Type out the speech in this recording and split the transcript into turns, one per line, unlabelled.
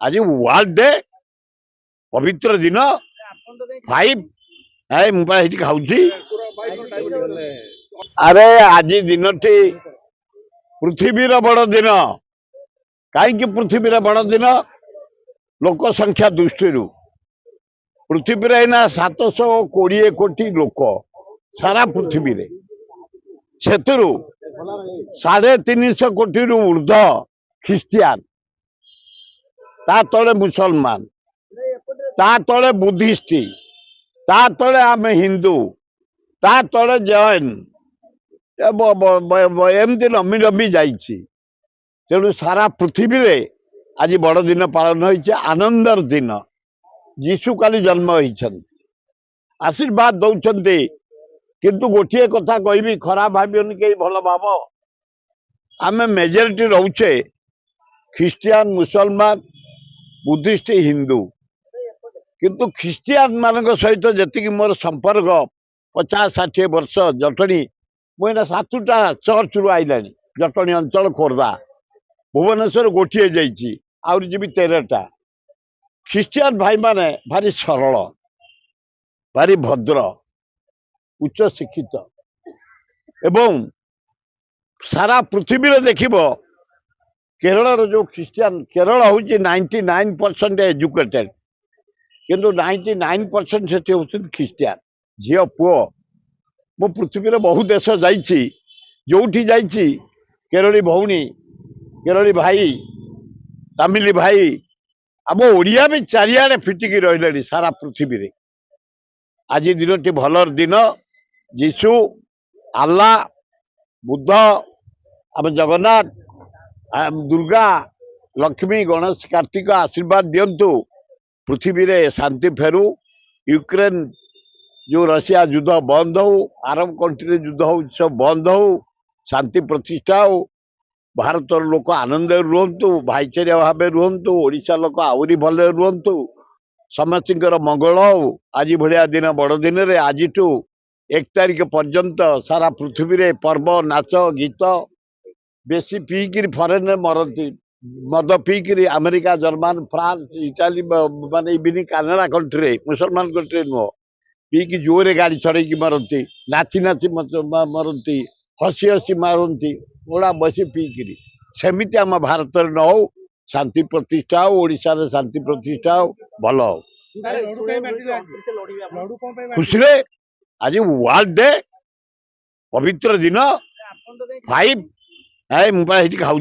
आज world day पवित्र दिन 5 है मुझे खाऊ अरे आज दिन टी पृथ्वीर बड़ दिन कहीं पृथ्वीर बड़ दिन लोक संख्या दृष्टि पृथ्वी एना 720 कोटी लोक सारा पृथ्वी रे से 350 कोटी ऊर्ध ख्रिस्टियान ता तले मुसलमान ता तले बुद्धिस्ट ता तले आम हिंदू ता तले जैन एमती नमी नमी जाइए तेणु सारा पृथ्वी रे आज बड़ दिन पालन हो आनंदर दिन जीशु काली जन्म होती आशीर्वाद दौरान किंतु गोटे कथा कहबी खराब भावियोनी कहीं भल भाव आम मेजोरिटी रोचे ख्रिस्टियान मुसलमान बुद्धिस्ट हिंदू किंतु ख्रिस्टियान मान सहित जी मोर संपर्क 50-60 वर्ष जटणी मुझे 7टा चर्च रु आईला जटणी अंचल खोर्धा भुवनेश्वर गोटे जाइए आउरी जी 13टा ख्रिस्टियान भाई माने भारी सरल भारी भद्र उच्च शिक्षित एवं सारा पृथ्वी रे देखिबो केरल जो ख्रिस्टियान केरल हूँ 99% एजुकेटेड किंतु 99% से ख्रिस्टियान झील पुओ मु पृथ्वी रे बहुत देश जाइछि जोठी जाइछि केरली भौणी केरली भाई तमिल भाई आम ओडिया भी चारिआडे फिटिकी रही सारा पृथ्वी रे आज दिन टी भलर दिन जीशु आल्ला बुद्ध आम जगन्नाथ दुर्गा लक्ष्मी गणेश कार्तिक आशीर्वाद दिंतु पृथ्वी रे शांति फेरू यूक्रेन जो रशिया युद्ध बंद हो आरब कंट्री युद्ध हो सब बंद हो शांति प्रतिष्ठा हो भारत लोक आनंद रुहतु भाईचारा भाव रुहतु ओडिशा लोक आहरी भल रुहतु समस्त मंगल हो आज भाया दिन बड़ दिन रे आज 1 तारीख पर्यंत सारा पृथ्वी रे पर्व नाच गीत बेसी पीकि फरेन मरती मद पीकि अमेरिका जर्मन फ्रांस इटाली माने इवन कानाडा कंट्री मुसलमान कंट्री नुह पीकि जोरे गाड़ी चढ़ी मरती नाची नाची मरती हसी हसी मारती ओड़ा बसी पीकि सेमिति आम भारत न हो शांति प्रतिष्ठा हो ओडिशा रे शांति प्रतिष्ठा हो भल हो खुशी रे आज वर्ल्ड डे पवित्र दिन 5 है मुझे खाऊ